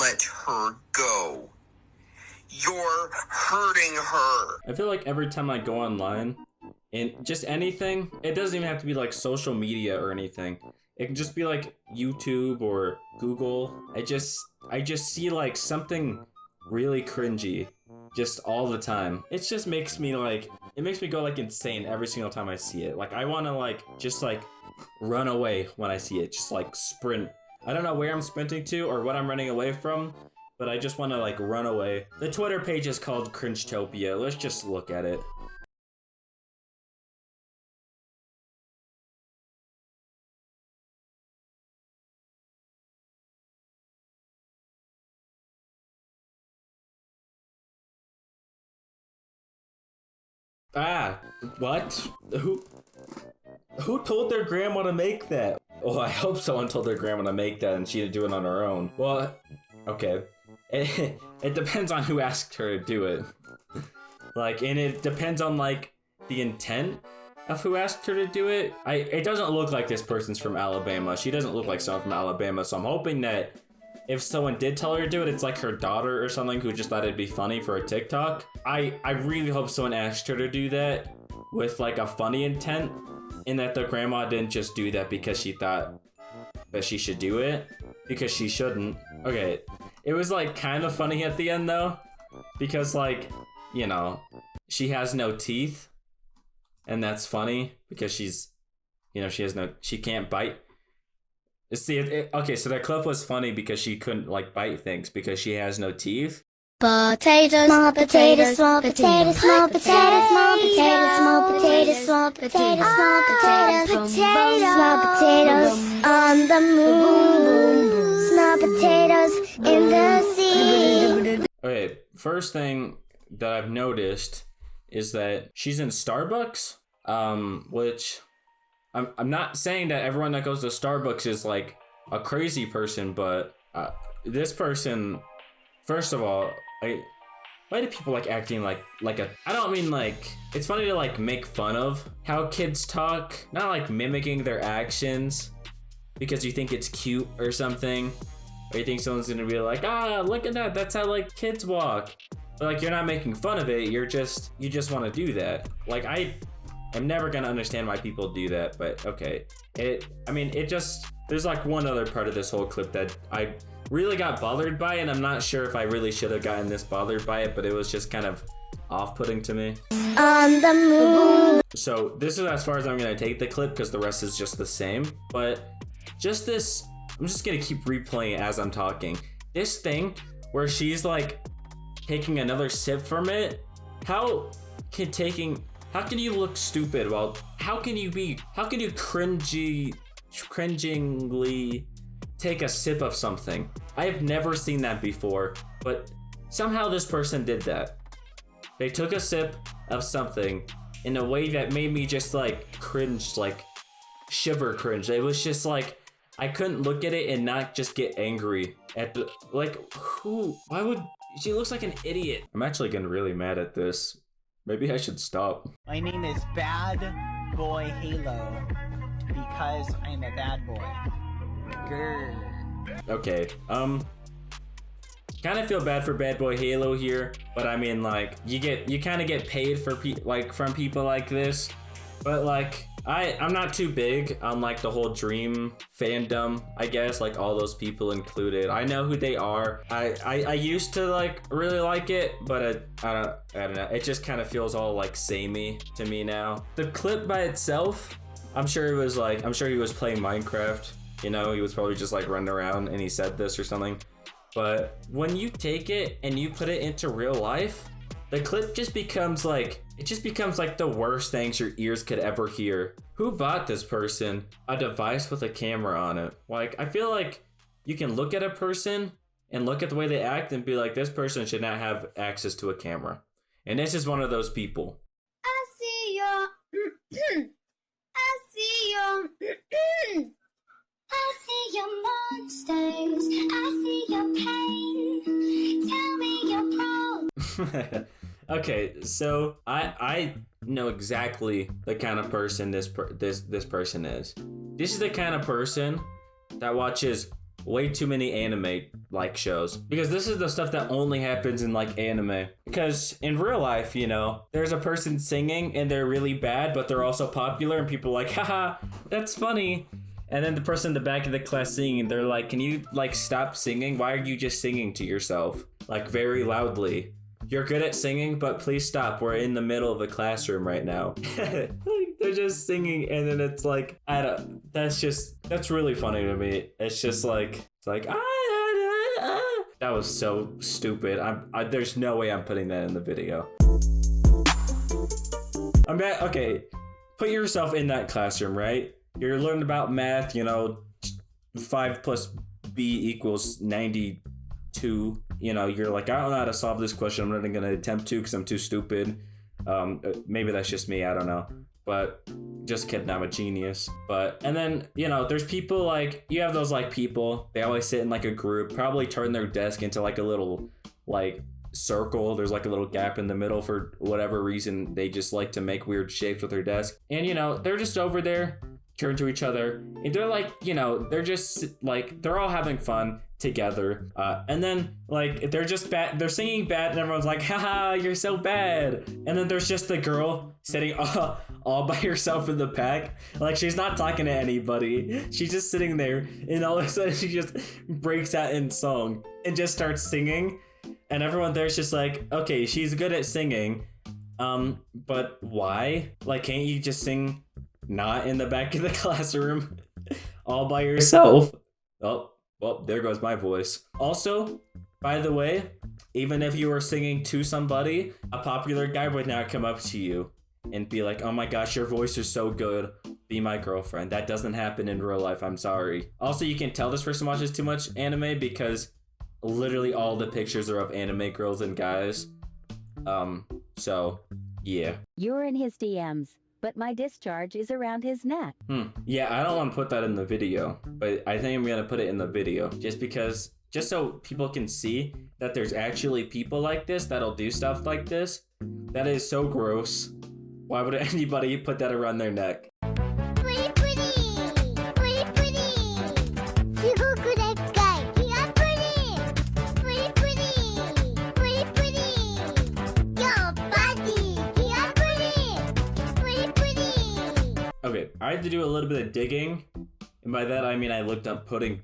Let her go. You're hurting her. I feel like every time I go online, and just anything, it doesn't even have to be like social media or anything. It can just be like YouTube or Google. I just see like something really cringy just all the time. It just makes me like, it makes me go like insane every single time I see it. Like I want to like, just like run away when I see it, just like sprint. I don't know where I'm sprinting to or what I'm running away from, but I just want to like run away. The Twitter page is called Cringetopia. Let's just look at it. Ah, what? Who told their grandma to make that? Well, I hope someone told their grandma to make that and she didn't do it on her own. Well, okay. It depends on who asked her to do it. Like, and it depends on like the intent of who asked her to do it. It doesn't look like this person's from Alabama. She doesn't look like someone from Alabama, so I'm hoping that if someone did tell her to do it, it's like her daughter or something who just thought it'd be funny for a TikTok. I really hope someone asked her to do that with like a funny intent, and that the grandma didn't just do that because she thought that she should do it, because she shouldn't. Okay, it was like kind of funny at the end though, because like, you know, she has no teeth, and that's funny because she's, you know, she can't bite. See, okay, so that clip was funny because she couldn't like bite things because she has no teeth. Potatoes, small potatoes, small potatoes, small potatoes, small potatoes, small potatoes, small potatoes, small potatoes, small potatoes on the moon, small potatoes in the sea. Okay, first thing that I've noticed is that she's in Starbucks, which I'm not saying that everyone that goes to Starbucks is like a crazy person, but this person, first of all, why do people like acting like a, I don't mean like, it's funny to like make fun of how kids talk, not like mimicking their actions because you think it's cute or something, or you think someone's gonna be like, ah, look at that, that's how like kids walk. But like, you're not making fun of it, you just want to do that. Like I'm never gonna understand why people do that, but okay. There's like one other part of this whole clip that I really got bothered by, and I'm not sure if I really should have gotten this bothered by it, but it was just kind of off-putting to me. On the moon. So this is as far as I'm gonna take the clip because the rest is just the same, but just this, I'm just gonna keep replaying it as I'm talking. This thing where she's like taking another sip from it, how can you look stupid? Well, how can you cringingly take a sip of something? I have never seen that before, but somehow this person did that. They took a sip of something in a way that made me just like cringe, like shiver cringe. It was just like, I couldn't look at it and not just get angry at the, like, why would, she looks like an idiot. I'm actually getting really mad at this. Maybe I should stop. My name is Bad Boy Halo because I'm a bad boy. Grr. Okay, kind of feel bad for Bad Boy Halo here, but I mean, like, you kind of get paid for from people like this, but like, I'm not too big on like the whole Dream fandom, I guess, like all those people included. I know who they are. I used to like really like it, but I don't know. It just kind of feels all like samey to me now. The clip by itself, I'm sure he was playing Minecraft. You know, he was probably just like running around and he said this or something. But when you take it and you put it into real life, the clip just becomes like, the worst things your ears could ever hear. Who bought this person a device with a camera on it? Like, I feel like you can look at a person and look at the way they act and be like, this person should not have access to a camera. And this is one of those people. I see your, I see your, I see your monsters, I see your pain, tell me your problems. Okay, so I know exactly the kind of person this person is. This is the kind of person that watches way too many anime like shows, because this is the stuff that only happens in like anime. Because in real life, you know, there's a person singing and they're really bad, but they're also popular and people are like, haha, that's funny. And then the person in the back of the class singing, they're like, can you like stop singing? Why are you just singing to yourself? Like very loudly. You're good at singing, but please stop. We're in the middle of a classroom right now. Like, they're just singing, and then it's like, that's really funny to me. It's just like, it's like, that was so stupid. There's no way I'm putting that in the video. Okay, put yourself in that classroom, right? You're learning about math, you know, 5 plus B equals 92. You know, you're like, I don't know how to solve this question. I'm not even gonna attempt to because I'm too stupid. Maybe that's just me, I don't know. But just kidding, I'm a genius. And then, you know, there's people like, you have those like people, they always sit in like a group, probably turn their desk into like a little like circle. There's like a little gap in the middle for whatever reason. They just like to make weird shapes with their desk. And you know, they're just over there, turn to each other, and they're like, you know, they're just like, they're all having fun together, and then like they're just bad, they're singing bad, and everyone's like, haha, you're so bad. And then there's just the girl sitting all by herself in the pack, like she's not talking to anybody, she's just sitting there, and all of a sudden she just breaks out in song and just starts singing, and everyone there's just like, okay, she's good at singing, but why? Like, can't you just sing not in the back of the classroom all by yourself? Oh, well, there goes my voice. Also, by the way, even if you were singing to somebody, a popular guy would now come up to you and be like, oh my gosh, your voice is so good, be my girlfriend. That doesn't happen in real life, I'm sorry. Also, you can tell this person watches too much anime because literally all the pictures are of anime girls and guys. So, yeah. You're in his DMs, but my discharge is around his neck. Yeah, I don't want to put that in the video, but I think I'm gonna put it in the video just so people can see that there's actually people like this that'll do stuff like this. That is so gross. Why would anybody put that around their neck? Okay, I had to do a little bit of digging, and by that I mean I looked up pudding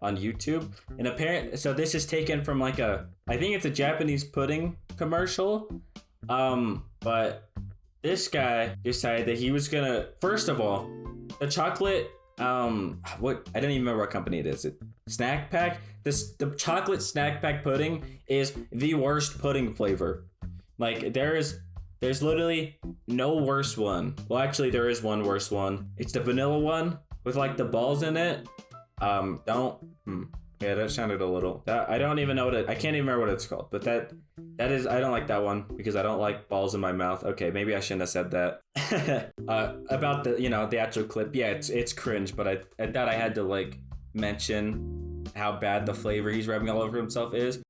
on YouTube, and so this is taken from like I think it's a Japanese pudding commercial, but this guy decided that he was gonna, first of all, the chocolate, I didn't even remember what company it is. Snack Pack? The chocolate Snack Pack pudding is the worst pudding flavor. Like, there's literally no worse one. Well, actually, there is one worse one. It's the vanilla one with like the balls in it. Yeah, that sounded a little. I don't even know I can't even remember what it's called. But that is, I don't like that one because I don't like balls in my mouth. Okay, maybe I shouldn't have said that. About the actual clip. Yeah, it's cringe. But I thought I had to like mention how bad the flavor he's rubbing all over himself is.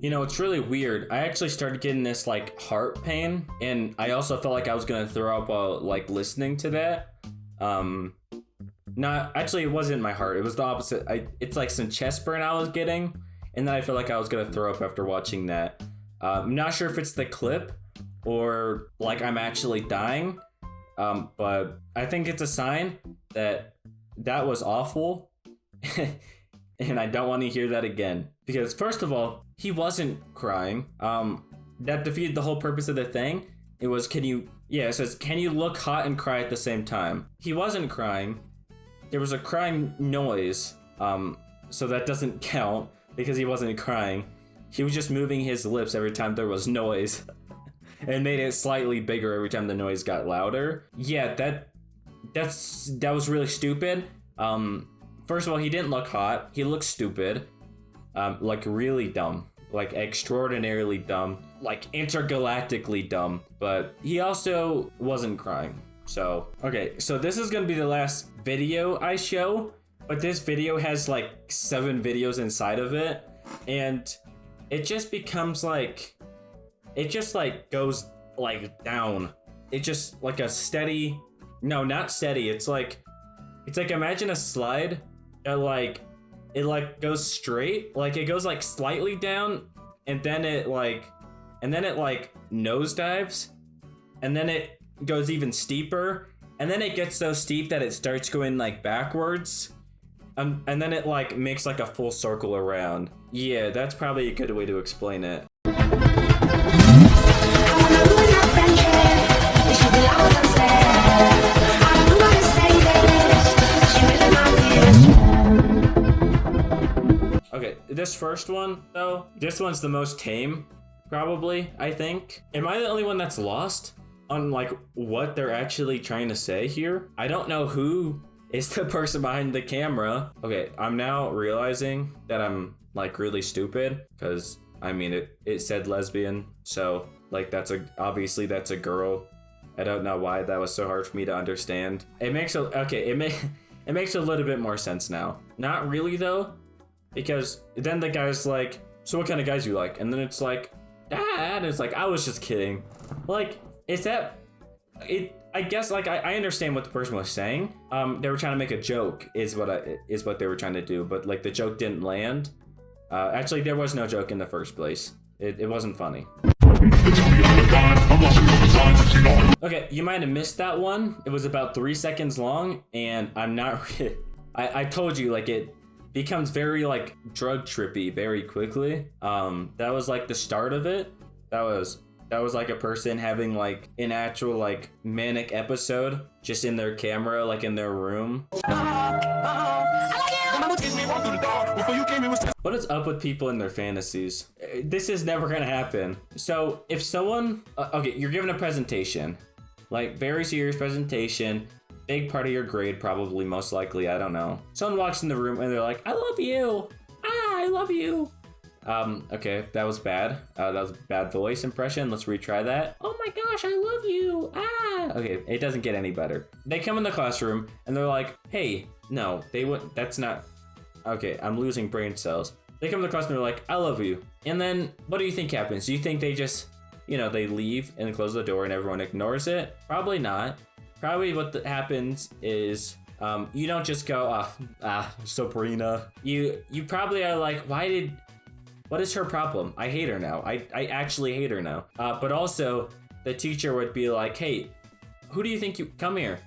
You know, it's really weird. I actually started getting this like heart pain, and I also felt like I was gonna throw up while like listening to that. Not actually, it wasn't my heart. It was the opposite. It's like some chest burn I was getting, and then I felt like I was gonna throw up after watching that. I'm not sure if it's the clip or like I'm actually dying, but I think it's a sign that was awful. And I don't want to hear that again. Because first of all, he wasn't crying. That defeated the whole purpose of the thing. It was, it says, can you look hot and cry at the same time? He wasn't crying. There was a crying noise. So that doesn't count because he wasn't crying. He was just moving his lips every time there was noise. And made it slightly bigger every time the noise got louder. Yeah, that was really stupid. First of all, he didn't look hot. He looked stupid. Like really dumb. Like extraordinarily dumb. Like intergalactically dumb. But he also wasn't crying. So, okay. So this is gonna be the last video I show. but this video has like 7 videos inside of it, and it just becomes like, it just like goes like down. It just like a steady, no, not steady. It's like imagine a slide that like, it like goes straight, like it goes like slightly down, and then it like nosedives, and then it goes even steeper, and then it gets so steep that it starts going like backwards, and then it like makes like a full circle around. Yeah, that's probably a good way to explain it. Okay, this first one though, this one's the most tame, probably, I think. Am I the only one that's lost on like what they're actually trying to say here? I don't know who is the person behind the camera. Okay, I'm now realizing that I'm like really stupid, because I mean it said lesbian, so like obviously that's a girl. I don't know why that was so hard for me to understand. It makes it makes a little bit more sense now. Not really though, because then the guy's like, so what kind of guys you like? And then it's like, and it's like, I was just kidding. Like, is that it? I guess like I understand what the person was saying. They were trying to make a joke, is what they were trying to do, but like the joke didn't land. Actually, there was no joke in the first place. It wasn't funny. Okay, you might have missed that one. It was about 3 seconds long, and I'm not. I told you, like, it becomes very like drug trippy very quickly. That was like the start of it. That was like a person having like an actual like manic episode just in their camera, like in their room. What is up with people in their fantasies? This is never gonna happen. So if someone, okay, you're giving a presentation, like very serious presentation, big part of your grade probably, most likely, I don't know. Someone walks in the room and they're like, I love you. I love you. Okay, that was bad. That was a bad voice impression. Let's retry that. Oh my gosh, I love you. Okay, it doesn't get any better. They come in the classroom and they're like, hey, no, they wouldn't, that's not, okay, I'm losing brain cells. They come to the classroom and they're like, I love you. And then what do you think happens? Do you think they just, they leave and close the door and everyone ignores it? Probably not. Probably what happens is, you don't just go, Sabrina. You probably are like, what is her problem? I hate her now. I actually hate her now. But also, the teacher would be like, hey, who do you think come here?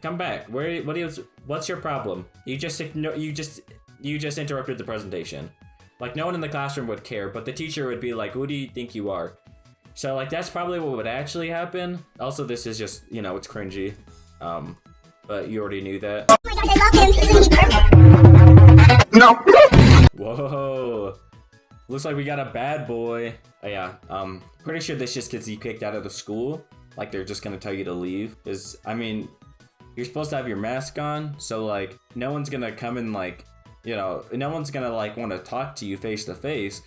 Come back. What's your problem? You just interrupted the presentation. Like, no one in the classroom would care, but the teacher would be like, who do you think you are? So like, that's probably what would actually happen. Also, this is just, it's cringy. But you already knew that. Oh my gosh, I love him. No. Whoa. Looks like we got a bad boy. Oh, yeah, pretty sure this just gets you kicked out of the school. Like, they're just gonna tell you to leave. Because, I mean, you're supposed to have your mask on, so like, no one's gonna come and like, no one's gonna like want to talk to you face to face,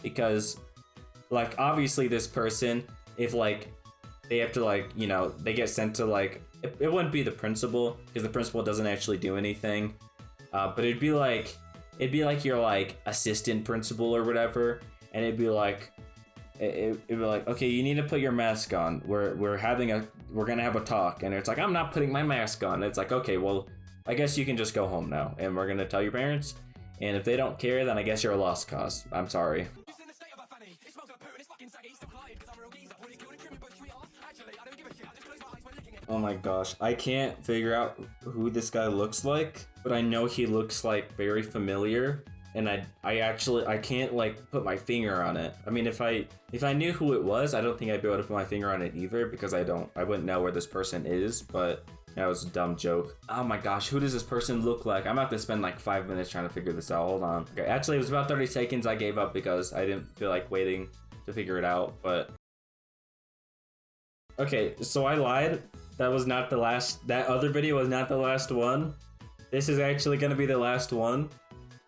because like, obviously this person, if like, they have to like, they get sent to like, it wouldn't be the principal, because the principal doesn't actually do anything, but it'd be like your like assistant principal or whatever, and it'd be like, okay, you need to put your mask on. We're gonna have a talk, and it's like, I'm not putting my mask on. It's like, okay, well, I guess you can just go home now, and we're gonna tell your parents, and if they don't care, then I guess you're a lost cause. I'm sorry. Oh my gosh, I can't figure out who this guy looks like, but I know he looks like very familiar, and I can't like put my finger on it. I mean, if I knew who it was, I don't think I'd be able to put my finger on it either, because I wouldn't know where this person is, but that was a dumb joke. Oh my gosh, who does this person look like? I'm about to spend like 5 minutes trying to figure this out. Hold on. Okay, actually it was about 30 seconds. I gave up because I didn't feel like waiting to figure it out, but okay, so I lied. That was not the last, that other video was not the last one. This is actually gonna be the last one,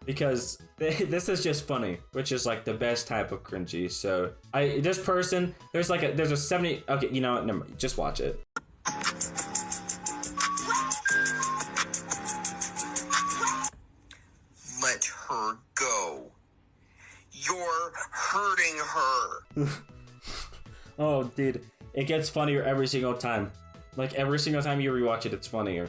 because this is just funny, which is like the best type of cringy. So this person, there's a 70, okay, you know what, never mind, just watch it. You're hurting her. Oh, dude, it gets funnier every single time. Like, every single time you rewatch it, it's funnier.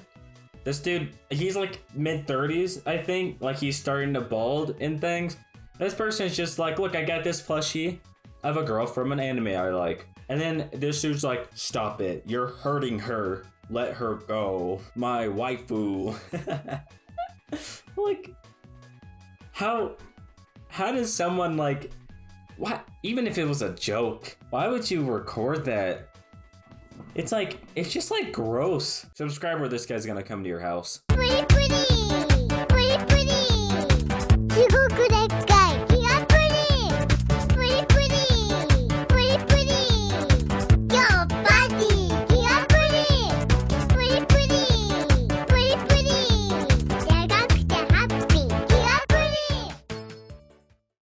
This dude, he's like mid-30s, I think. Like, he's starting to bald and things. This person's just like, look, I got this plushie of a girl from an anime I like. And then this dude's like, stop it. You're hurting her. Let her go. My waifu. Like, how does someone like, what? Even if it was a joke, why would you record that? It's like, it's just like gross. Subscriber, this guy's gonna come to your house. Please